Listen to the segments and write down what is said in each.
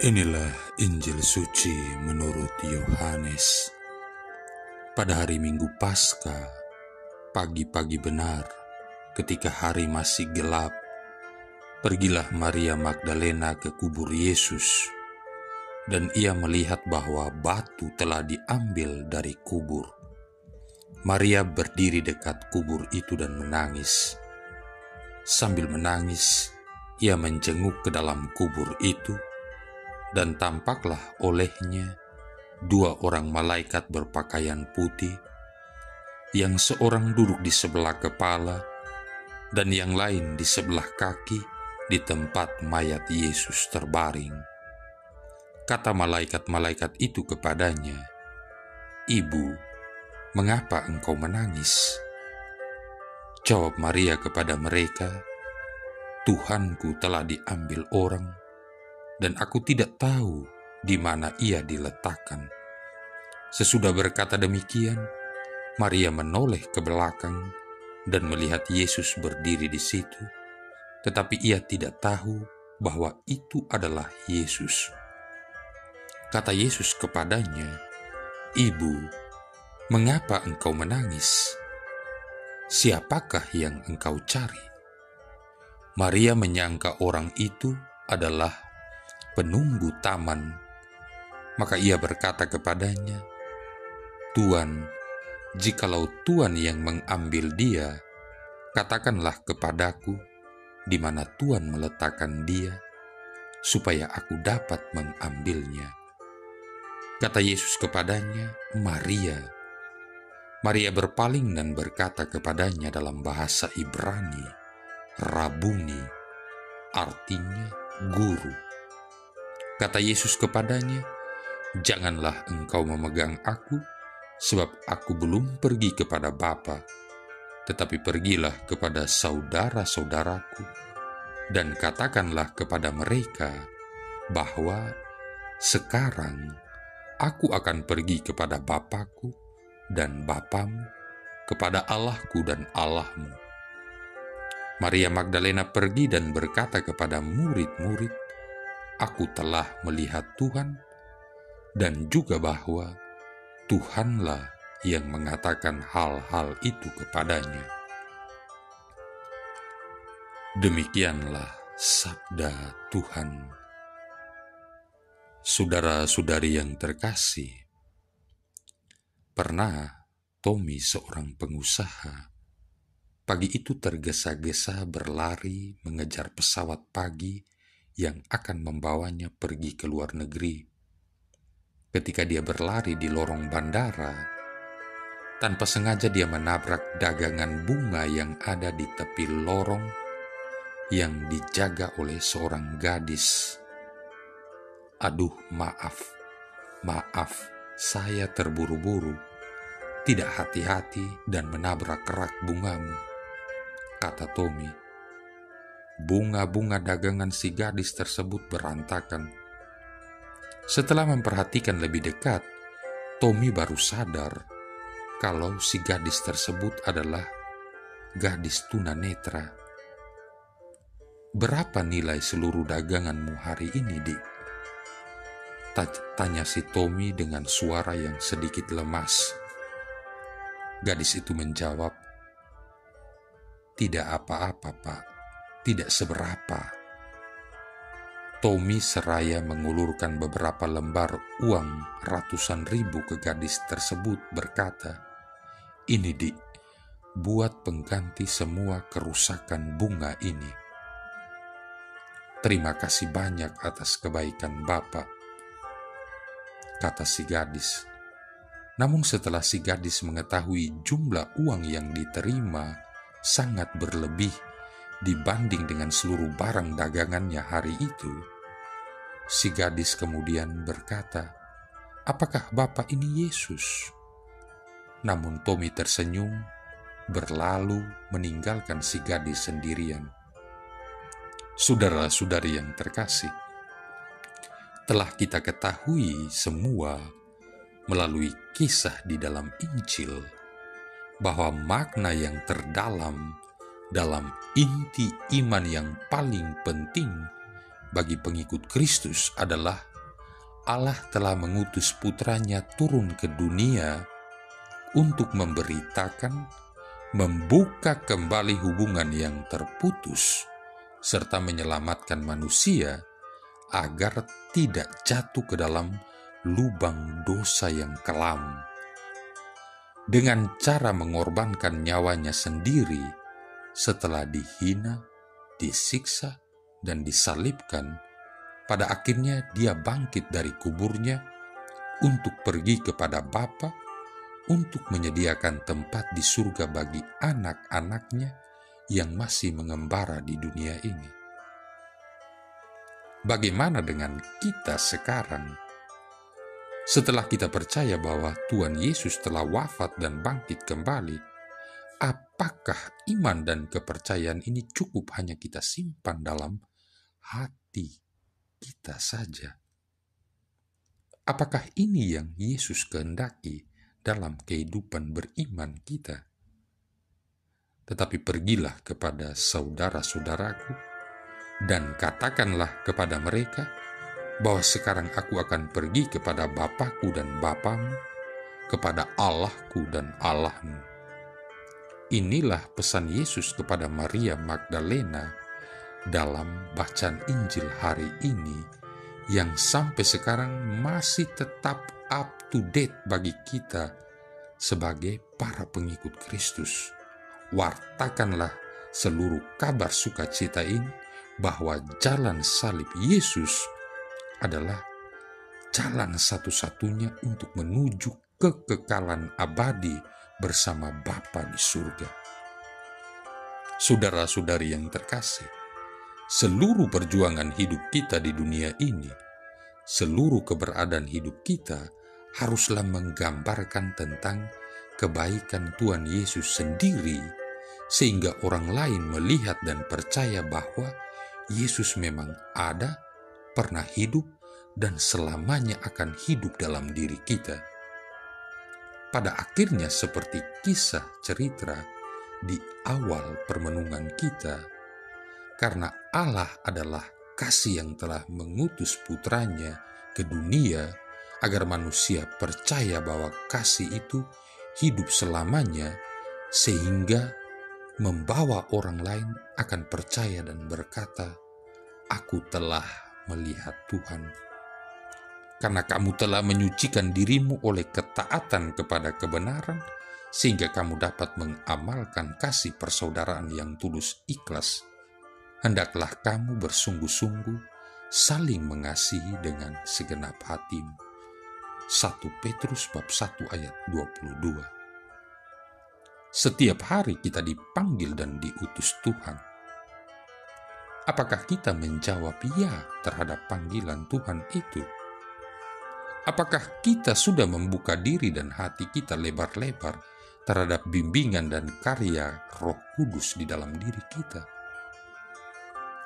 Inilah Injil suci menurut Yohanes. Pada hari Minggu Paskah, pagi-pagi benar, ketika hari masih gelap, pergilah Maria Magdalena ke kubur Yesus, dan ia melihat bahwa batu telah diambil dari kubur. Maria berdiri dekat kubur itu dan menangis. Sambil menangis, ia menjenguk ke dalam kubur itu, dan tampaklah olehnya dua orang malaikat berpakaian putih, yang seorang duduk di sebelah kepala dan yang lain di sebelah kaki di tempat mayat Yesus terbaring. Kata malaikat-malaikat itu kepadanya, "Ibu, mengapa engkau menangis?" Jawab Maria kepada mereka, "Tuhanku telah diambil orang, dan aku tidak tahu di mana ia diletakkan." Sesudah berkata demikian, Maria menoleh ke belakang dan melihat Yesus berdiri di situ, tetapi ia tidak tahu bahwa itu adalah Yesus. Kata Yesus kepadanya, "Ibu, mengapa engkau menangis? Siapakah yang engkau cari?" Maria menyangka orang itu adalah penunggu taman, maka ia berkata kepadanya, "Tuan, jikalau Tuan yang mengambil dia, katakanlah kepadaku di mana Tuan meletakkan dia, supaya aku dapat mengambilnya." Kata Yesus kepadanya, "Maria." Maria berpaling dan berkata kepadanya dalam bahasa Ibrani, "Rabuni," artinya guru. Kata Yesus kepadanya, "Janganlah engkau memegang aku, sebab aku belum pergi kepada Bapa, tetapi pergilah kepada saudara-saudaraku, dan katakanlah kepada mereka bahwa sekarang aku akan pergi kepada Bapakku dan Bapamu, kepada Allahku dan Allahmu." Maria Magdalena pergi dan berkata kepada murid-murid, "Aku telah melihat Tuhan," dan juga bahwa Tuhanlah yang mengatakan hal-hal itu kepadanya. Demikianlah sabda Tuhan. Saudara-saudari yang terkasih, pernah Tommy, seorang pengusaha, pagi itu tergesa-gesa berlari mengejar pesawat pagi yang akan membawanya pergi ke luar negeri. Ketika dia berlari di lorong bandara, tanpa sengaja dia menabrak dagangan bunga yang ada di tepi lorong yang dijaga oleh seorang gadis. "Aduh, maaf, saya terburu-buru, tidak hati-hati dan menabrak rak bungamu," kata Tommy. Bunga-bunga dagangan si gadis tersebut berantakan. Setelah memperhatikan lebih dekat, Tommy baru sadar kalau si gadis tersebut adalah gadis tunanetra. "Berapa nilai seluruh daganganmu hari ini, Dik?" tanya si Tommy dengan suara yang sedikit lemas. Gadis itu menjawab, "Tidak apa-apa, Pak. Tidak seberapa." Tommy seraya mengulurkan beberapa lembar uang ratusan ribu ke gadis tersebut, berkata, "Ini, Dik, buat pengganti semua kerusakan bunga ini. Terima kasih banyak atas kebaikan Bapak," kata si gadis. Namun setelah si gadis mengetahui jumlah uang yang diterima sangat berlebih dibanding dengan seluruh barang dagangannya hari itu, si gadis kemudian berkata, "Apakah Bapak ini Yesus?" Namun Tommy tersenyum, berlalu meninggalkan si gadis sendirian. Saudara-saudari yang terkasih, telah kita ketahui semua melalui kisah di dalam Injil bahwa makna yang terdalam dalam inti iman yang paling penting bagi pengikut Kristus adalah Allah telah mengutus putranya turun ke dunia untuk memberitakan, membuka kembali hubungan yang terputus, serta menyelamatkan manusia agar tidak jatuh ke dalam lubang dosa yang kelam. Dengan cara mengorbankan nyawanya sendiri setelah dihina, disiksa, dan disalibkan, pada akhirnya dia bangkit dari kuburnya untuk pergi kepada Bapa untuk menyediakan tempat di surga bagi anak-anaknya yang masih mengembara di dunia ini. Bagaimana dengan kita sekarang? Setelah kita percaya bahwa Tuhan Yesus telah wafat dan bangkit kembali, apakah iman dan kepercayaan ini cukup hanya kita simpan dalam hati kita saja? Apakah ini yang Yesus kehendaki dalam kehidupan beriman kita? Tetapi pergilah kepada saudara-saudaraku dan katakanlah kepada mereka bahwa sekarang aku akan pergi kepada Bapakku dan Bapamu, kepada Allahku dan Allahmu. Inilah pesan Yesus kepada Maria Magdalena dalam bacaan Injil hari ini yang sampai sekarang masih tetap up to date bagi kita sebagai para pengikut Kristus. Wartakanlah seluruh kabar sukacita ini bahwa jalan salib Yesus adalah jalan satu-satunya untuk menuju kekekalan abadi bersama Bapa di surga. Saudara-saudari yang terkasih, seluruh perjuangan hidup kita di dunia ini, seluruh keberadaan hidup kita haruslah menggambarkan tentang kebaikan Tuhan Yesus sendiri, sehingga orang lain melihat dan percaya bahwa Yesus memang ada, pernah hidup, dan selamanya akan hidup dalam diri kita. Pada akhirnya seperti kisah cerita di awal permenungan kita, karena Allah adalah kasih yang telah mengutus putranya ke dunia agar manusia percaya bahwa kasih itu hidup selamanya, sehingga membawa orang lain akan percaya dan berkata, "Aku telah melihat Tuhan." Karena kamu telah menyucikan dirimu oleh ketaatan kepada kebenaran, sehingga kamu dapat mengamalkan kasih persaudaraan yang tulus ikhlas. Hendaklah kamu bersungguh-sungguh saling mengasihi dengan segenap hatimu. 1 Petrus bab 1 ayat 22. Setiap hari kita dipanggil dan diutus Tuhan. Apakah kita menjawab ya terhadap panggilan Tuhan itu? Apakah kita sudah membuka diri dan hati kita lebar-lebar terhadap bimbingan dan karya Roh Kudus di dalam diri kita?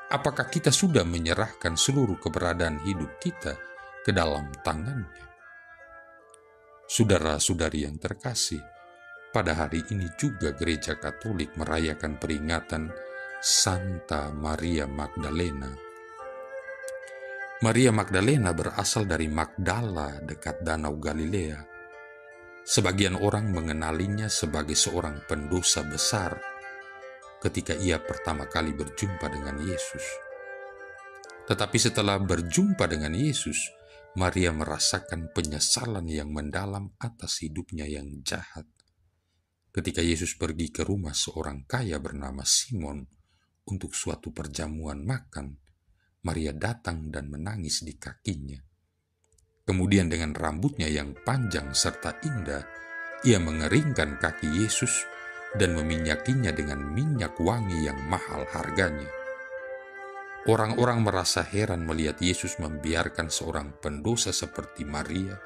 Apakah kita sudah menyerahkan seluruh keberadaan hidup kita ke dalam tangannya? Saudara-saudari yang terkasih, pada hari ini juga Gereja Katolik merayakan peringatan Santa Maria Magdalena. Maria Magdalena berasal dari Magdala dekat Danau Galilea. Sebagian orang mengenalinya sebagai seorang pendosa besar ketika ia pertama kali berjumpa dengan Yesus. Tetapi setelah berjumpa dengan Yesus, Maria merasakan penyesalan yang mendalam atas hidupnya yang jahat. Ketika Yesus pergi ke rumah seorang kaya bernama Simon untuk suatu perjamuan makan, Maria datang dan menangis di kakinya. Kemudian dengan rambutnya yang panjang serta indah, ia mengeringkan kaki Yesus dan meminyakinya dengan minyak wangi yang mahal harganya. Orang-orang merasa heran melihat Yesus membiarkan seorang pendosa seperti Maria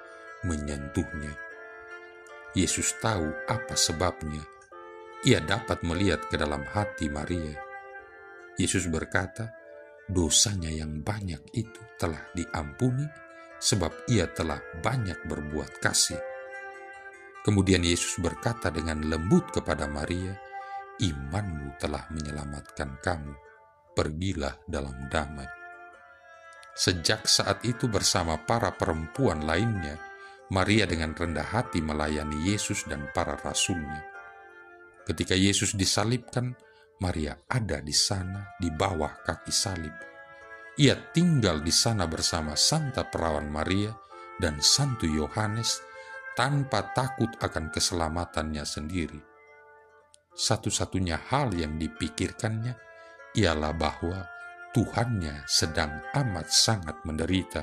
menyentuhnya. Yesus tahu apa sebabnya. Ia dapat melihat ke dalam hati Maria. Yesus berkata, dosanya yang banyak itu telah diampuni sebab ia telah banyak berbuat kasih. Kemudian Yesus berkata dengan lembut kepada Maria, "Imanmu telah menyelamatkan kamu. Pergilah dalam damai." Sejak saat itu bersama para perempuan lainnya, Maria dengan rendah hati melayani Yesus dan para rasulnya. Ketika Yesus disalibkan, Maria ada di sana di bawah kaki salib. Ia tinggal di sana bersama Santa Perawan Maria dan Santo Yohanes tanpa takut akan keselamatannya sendiri. Satu-satunya hal yang dipikirkannya ialah bahwa Tuhannya sedang amat sangat menderita.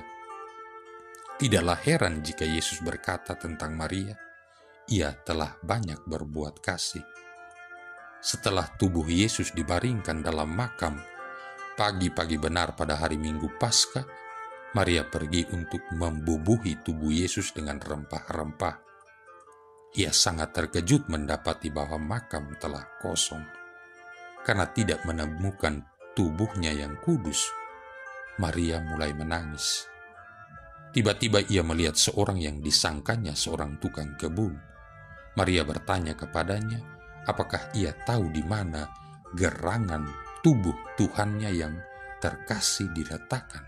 Tidaklah heran jika Yesus berkata tentang Maria, ia telah banyak berbuat kasih. Setelah tubuh Yesus dibaringkan dalam makam, pagi-pagi benar pada hari Minggu Paskah, Maria pergi untuk membubuhi tubuh Yesus dengan rempah-rempah. Ia sangat terkejut mendapati bahwa makam telah kosong. Karena tidak menemukan tubuhnya yang kudus, Maria mulai menangis. Tiba-tiba ia melihat seorang yang disangkanya seorang tukang kebun. Maria bertanya kepadanya, apakah ia tahu di mana gerangan tubuh Tuhannya yang terkasih diletakkan.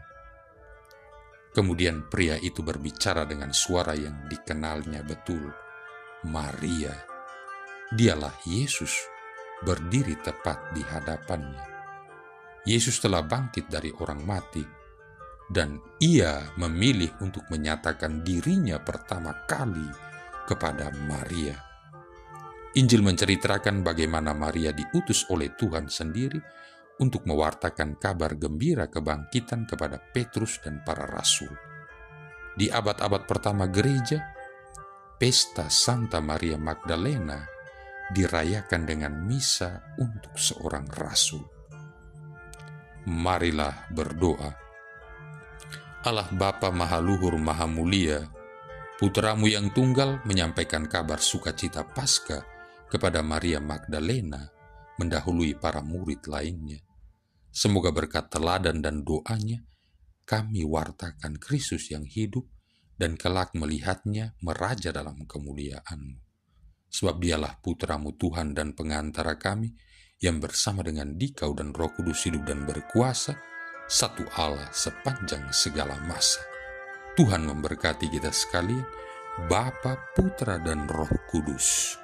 Kemudian pria itu berbicara dengan suara yang dikenalnya betul. Maria, dialah Yesus, berdiri tepat di hadapannya. Yesus telah bangkit dari orang mati, dan ia memilih untuk menyatakan dirinya pertama kali kepada Maria. Injil menceritakan bagaimana Maria diutus oleh Tuhan sendiri untuk mewartakan kabar gembira kebangkitan kepada Petrus dan para rasul. Di abad-abad pertama gereja, pesta Santa Maria Magdalena dirayakan dengan misa untuk seorang rasul. Marilah berdoa. Allah Bapa Maha Luhur Maha Mulia, Putramu yang tunggal menyampaikan kabar sukacita Paskah kepada Maria Magdalena mendahului para murid lainnya. Semoga berkat teladan dan doanya, kami wartakan Kristus yang hidup dan kelak melihatnya meraja dalam kemuliaan-Mu. Sebab dialah Putramu Tuhan dan pengantara kami, yang bersama dengan Dikau dan Roh Kudus hidup dan berkuasa, satu Allah sepanjang segala masa. Tuhan memberkati kita sekalian, Bapa, Putra, dan Roh Kudus.